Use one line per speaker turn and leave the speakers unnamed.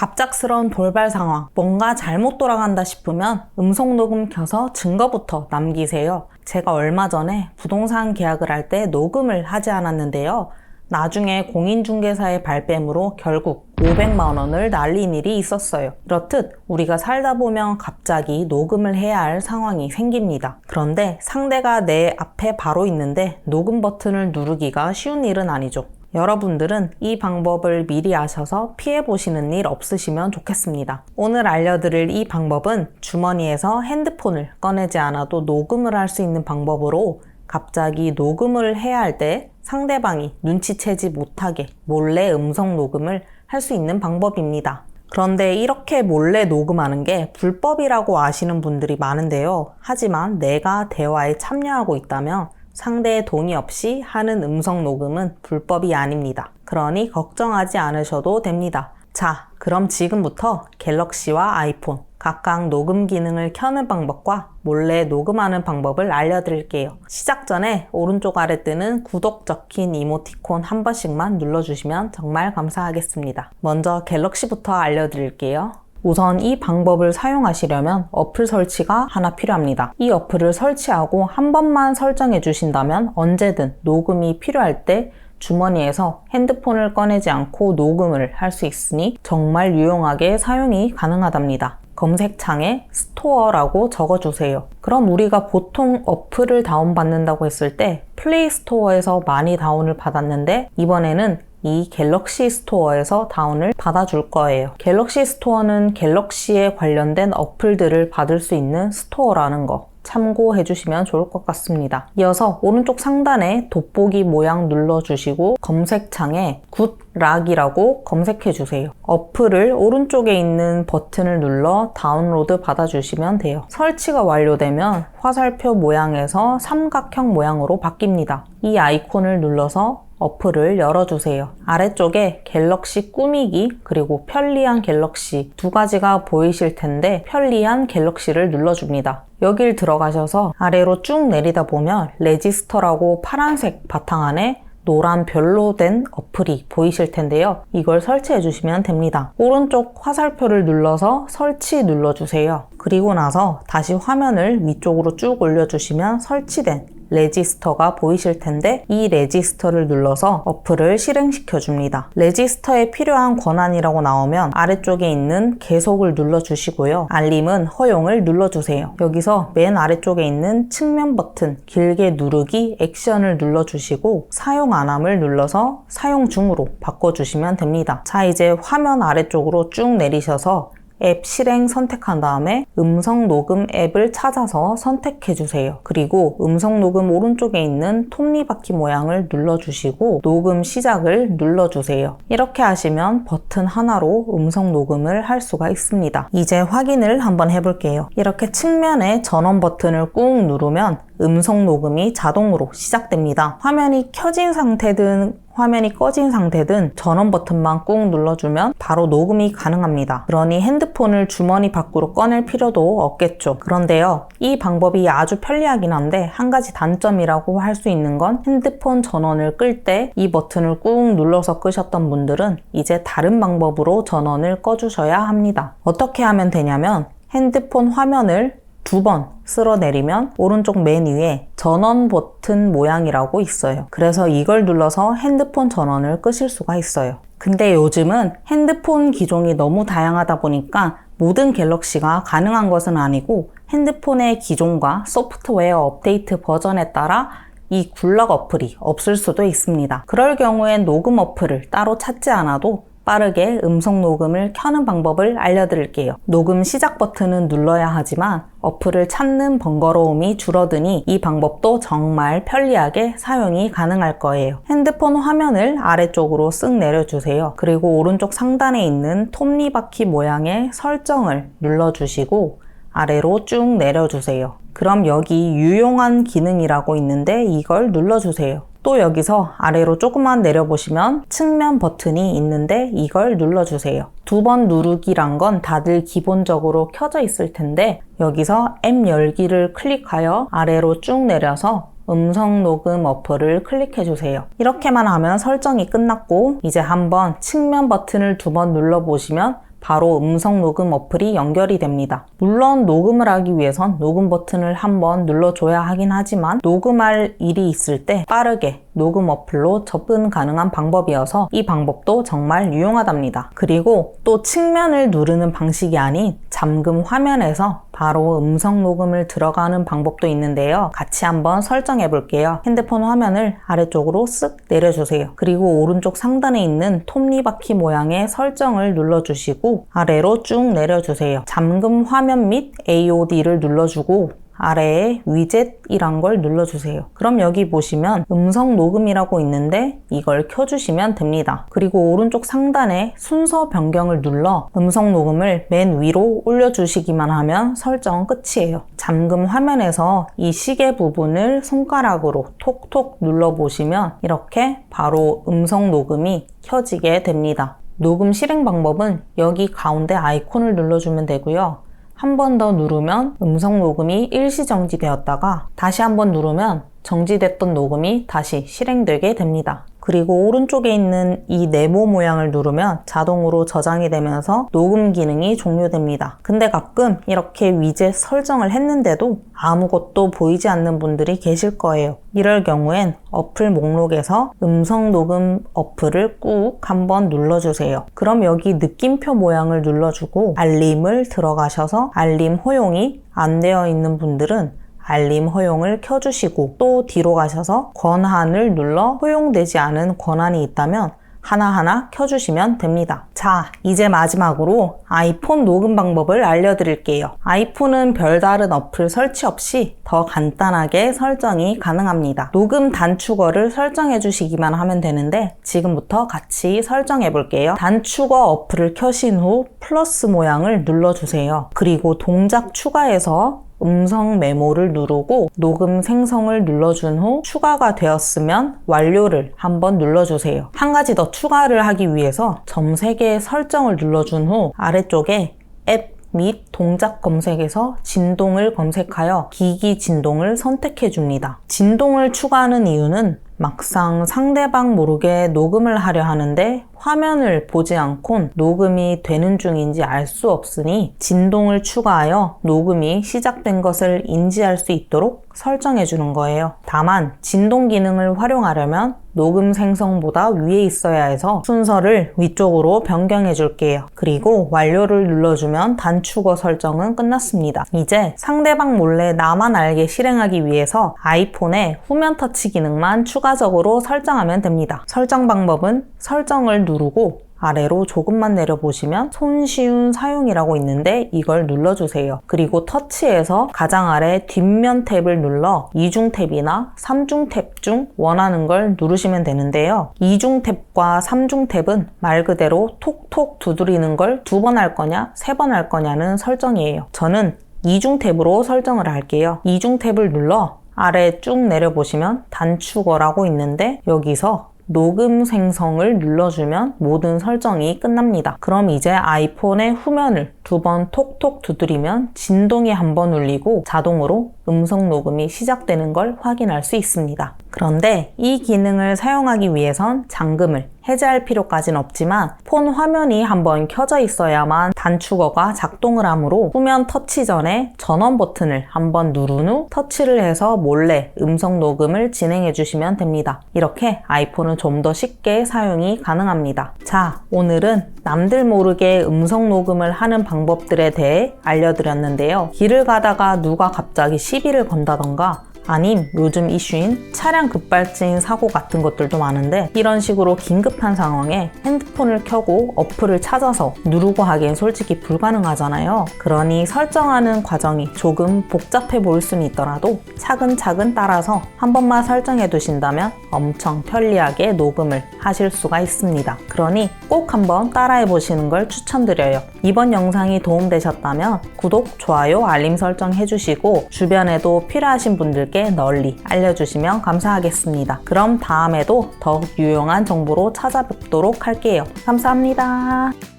갑작스러운 돌발 상황, 뭔가 잘못 돌아간다 싶으면 음성 녹음 켜서 증거부터 남기세요. 제가 얼마 전에 부동산 계약을 할 때 녹음을 하지 않았는데요. 나중에 공인중개사의 발뺌으로 결국 500만 원을 날린 일이 있었어요. 이렇듯 우리가 살다 보면 갑자기 녹음을 해야 할 상황이 생깁니다. 그런데 상대가 내 앞에 바로 있는데 녹음 버튼을 누르기가 쉬운 일은 아니죠. 여러분들은 이 방법을 미리 아셔서 피해보시는 일 없으시면 좋겠습니다. 오늘 알려드릴 이 방법은 주머니에서 핸드폰을 꺼내지 않아도 녹음을 할 수 있는 방법으로 갑자기 녹음을 해야 할 때 상대방이 눈치채지 못하게 몰래 음성 녹음을 할 수 있는 방법입니다. 그런데 이렇게 몰래 녹음하는 게 불법이라고 아시는 분들이 많은데요. 하지만 내가 대화에 참여하고 있다면 상대의 동의 없이 하는 음성 녹음은 불법이 아닙니다. 그러니 걱정하지 않으셔도 됩니다. 자, 그럼 지금부터 갤럭시와 아이폰 각각 녹음 기능을 켜는 방법과 몰래 녹음하는 방법을 알려드릴게요. 시작 전에 오른쪽 아래 뜨는 구독 적힌 이모티콘 한 번씩만 눌러주시면 정말 감사하겠습니다. 먼저 갤럭시부터 알려드릴게요. 우선 이 방법을 사용하시려면 어플 설치가 하나 필요합니다. 이 어플을 설치하고 한 번만 설정해 주신다면 언제든 녹음이 필요할 때 주머니에서 핸드폰을 꺼내지 않고 녹음을 할 수 있으니 정말 유용하게 사용이 가능하답니다. 검색창에 스토어라고 적어주세요. 그럼 우리가 보통 어플을 다운받는다고 했을 때 플레이 스토어에서 많이 다운을 받았는데 이번에는 이 갤럭시 스토어에서 다운을 받아줄 거예요. 갤럭시 스토어는 갤럭시에 관련된 어플들을 받을 수 있는 스토어라는 거 참고해 주시면 좋을 것 같습니다. 이어서 오른쪽 상단에 돋보기 모양 눌러주시고 검색창에 굿락이라고 검색해 주세요. 어플을 오른쪽에 있는 버튼을 눌러 다운로드 받아주시면 돼요. 설치가 완료되면 화살표 모양에서 삼각형 모양으로 바뀝니다. 이 아이콘을 눌러서 어플을 열어주세요. 아래쪽에 갤럭시 꾸미기 그리고 편리한 갤럭시 두 가지가 보이실 텐데 편리한 갤럭시를 눌러줍니다. 여길 들어가셔서 아래로 쭉 내리다 보면 레지스터라고 파란색 바탕 안에 노란 별로 된 어플이 보이실 텐데요. 이걸 설치해 주시면 됩니다. 오른쪽 화살표를 눌러서 설치 눌러주세요. 그리고 나서 다시 화면을 위쪽으로 쭉 올려주시면 설치된 레지스터가 보이실 텐데 이 레지스터를 눌러서 어플을 실행시켜 줍니다. 레지스터에 필요한 권한이라고 나오면 아래쪽에 있는 계속을 눌러주시고요. 알림은 허용을 눌러주세요. 여기서 맨 아래쪽에 있는 측면 버튼 길게 누르기 액션을 눌러주시고 사용 안함을 눌러서 사용 중으로 바꿔주시면 됩니다. 자, 이제 화면 아래쪽으로 쭉 내리셔서 앱 실행 선택한 다음에 음성 녹음 앱을 찾아서 선택해 주세요. 그리고 음성 녹음 오른쪽에 있는 톱니바퀴 모양을 눌러주시고 녹음 시작을 눌러주세요. 이렇게 하시면 버튼 하나로 음성 녹음을 할 수가 있습니다. 이제 확인을 한번 해볼게요. 이렇게 측면에 전원 버튼을 꾹 누르면 음성 녹음이 자동으로 시작됩니다. 화면이 켜진 상태든 화면이 꺼진 상태든 전원 버튼만 꾹 눌러주면 바로 녹음이 가능합니다. 그러니 핸드폰을 주머니 밖으로 꺼낼 필요도 없겠죠. 그런데요, 이 방법이 아주 편리하긴 한데 한 가지 단점이라고 할 수 있는 건 핸드폰 전원을 끌 때 이 버튼을 꾹 눌러서 끄셨던 분들은 이제 다른 방법으로 전원을 꺼주셔야 합니다. 어떻게 하면 되냐면 핸드폰 화면을 두 번 쓸어내리면 오른쪽 맨 위에 전원 버튼 모양이라고 있어요. 그래서 이걸 눌러서 핸드폰 전원을 끄실 수가 있어요. 근데 요즘은 핸드폰 기종이 너무 다양하다 보니까 모든 갤럭시가 가능한 것은 아니고 핸드폰의 기종과 소프트웨어 업데이트 버전에 따라 이 굴락 어플이 없을 수도 있습니다. 그럴 경우엔 녹음 어플을 따로 찾지 않아도 빠르게 음성 녹음을 켜는 방법을 알려드릴게요. 녹음 시작 버튼은 눌러야 하지만 어플을 찾는 번거로움이 줄어드니 이 방법도 정말 편리하게 사용이 가능할 거예요. 핸드폰 화면을 아래쪽으로 쓱 내려주세요. 그리고 오른쪽 상단에 있는 톱니바퀴 모양의 설정을 눌러주시고 아래로 쭉 내려주세요. 그럼 여기 유용한 기능이라고 있는데 이걸 눌러주세요. 또 여기서 아래로 조금만 내려보시면 측면 버튼이 있는데 이걸 눌러주세요. 두 번 누르기란 건 다들 기본적으로 켜져 있을 텐데 여기서 앱 열기를 클릭하여 아래로 쭉 내려서 음성 녹음 어플을 클릭해주세요. 이렇게만 하면 설정이 끝났고 이제 한번 측면 버튼을 두 번 눌러보시면 바로 음성 녹음 어플이 연결이 됩니다. 물론 녹음을 하기 위해선 녹음 버튼을 한번 눌러줘야 하긴 하지만 녹음할 일이 있을 때 빠르게 녹음 어플로 접근 가능한 방법이어서 이 방법도 정말 유용하답니다. 그리고 또 측면을 누르는 방식이 아닌 잠금 화면에서 바로 음성 녹음을 들어가는 방법도 있는데요. 같이 한번 설정해 볼게요. 핸드폰 화면을 아래쪽으로 쓱 내려주세요. 그리고 오른쪽 상단에 있는 톱니바퀴 모양의 설정을 눌러주시고 아래로 쭉 내려주세요. 잠금 화면 및 AOD를 눌러주고 아래에 위젯이란 걸 눌러주세요. 그럼 여기 보시면 음성 녹음이라고 있는데 이걸 켜주시면 됩니다. 그리고 오른쪽 상단에 순서 변경을 눌러 음성 녹음을 맨 위로 올려주시기만 하면 설정 끝이에요. 잠금 화면에서 이 시계 부분을 손가락으로 톡톡 눌러보시면 이렇게 바로 음성 녹음이 켜지게 됩니다. 녹음 실행 방법은 여기 가운데 아이콘을 눌러주면 되고요. 한 번 더 누르면 음성 녹음이 일시 정지되었다가 다시 한 번 누르면 정지됐던 녹음이 다시 실행되게 됩니다. 그리고 오른쪽에 있는 이 네모 모양을 누르면 자동으로 저장이 되면서 녹음 기능이 종료됩니다. 근데 가끔 이렇게 위젯 설정을 했는데도 아무것도 보이지 않는 분들이 계실 거예요. 이럴 경우엔 어플 목록에서 음성 녹음 어플을 꾹 한번 눌러주세요. 그럼 여기 느낌표 모양을 눌러주고 알림을 들어가셔서 알림 허용이 안 되어 있는 분들은 알림 허용을 켜주시고 또 뒤로 가셔서 권한을 눌러 허용되지 않은 권한이 있다면 하나하나 켜주시면 됩니다. 자, 이제 마지막으로 아이폰 녹음 방법을 알려드릴게요. 아이폰은 별다른 어플 설치 없이 더 간단하게 설정이 가능합니다. 녹음 단축어를 설정해 주시기만 하면 되는데 지금부터 같이 설정해 볼게요. 단축어 어플을 켜신 후 플러스 모양을 눌러주세요. 그리고 동작 추가해서 음성 메모를 누르고 녹음 생성을 눌러준 후 추가가 되었으면 완료를 한번 눌러주세요. 한 가지 더 추가를 하기 위해서 점 3개의 설정을 눌러준 후 아래쪽에 앱 및 동작 검색에서 진동을 검색하여 기기 진동을 선택해 줍니다. 진동을 추가하는 이유는 막상 상대방 모르게 녹음을 하려 하는데 화면을 보지 않곤 녹음이 되는 중인지 알 수 없으니 진동을 추가하여 녹음이 시작된 것을 인지할 수 있도록 설정해 주는 거예요. 다만 진동 기능을 활용하려면 녹음 생성보다 위에 있어야 해서 순서를 위쪽으로 변경해 줄게요. 그리고 완료를 눌러주면 단축어 설정은 끝났습니다. 이제 상대방 몰래 나만 알게 실행하기 위해서 아이폰에 후면 터치 기능만 추가적으로 설정하면 됩니다. 설정 방법은 설정을 누르고 아래로 조금만 내려보시면 손쉬운 사용이라고 있는데 이걸 눌러주세요. 그리고 터치에서 가장 아래 뒷면 탭을 눌러 2중 탭이나 3중 탭 중 원하는 걸 누르시면 되는데요. 2중 탭과 3중 탭은 말 그대로 톡톡 두드리는 걸 2번 할 거냐 3번 할 거냐는 설정이에요. 저는 2중 탭으로 설정을 할게요. 2중 탭을 눌러 아래 쭉 내려보시면 단축어라고 있는데 여기서 녹음 생성을 눌러주면 모든 설정이 끝납니다. 그럼 이제 아이폰의 후면을 2번 톡톡 두드리면 진동이 한번 울리고 자동으로 음성 녹음이 시작되는 걸 확인할 수 있습니다. 그런데 이 기능을 사용하기 위해선 잠금을 해제할 필요까지는 없지만 폰 화면이 한번 켜져 있어야만 단축어가 작동을 하므로 후면 터치 전에 전원 버튼을 한번 누른 후 터치를 해서 몰래 음성 녹음을 진행해 주시면 됩니다. 이렇게 아이폰은 좀 더 쉽게 사용이 가능합니다. 자, 오늘은 남들 모르게 음성 녹음을 하는 방법들에 대해 알려드렸는데요. 길을 가다가 누가 갑자기 시비를 건다던가 아님 요즘 이슈인 차량 급발진 사고 같은 것들도 많은데 이런 식으로 긴급한 상황에 핸드폰을 켜고 어플을 찾아서 누르고 하기엔 솔직히 불가능하잖아요. 그러니 설정하는 과정이 조금 복잡해 보일 수는 있더라도 차근차근 따라서 한 번만 설정해 두신다면 엄청 편리하게 녹음을 하실 수가 있습니다. 그러니 꼭 한번 따라해 보시는 걸 추천드려요. 이번 영상이 도움되셨다면 구독, 좋아요, 알림 설정 해주시고 주변에도 필요하신 분들께 널리 알려주시면 감사하겠습니다. 그럼 다음에도 더욱 유용한 정보로 찾아뵙도록 할게요. 감사합니다.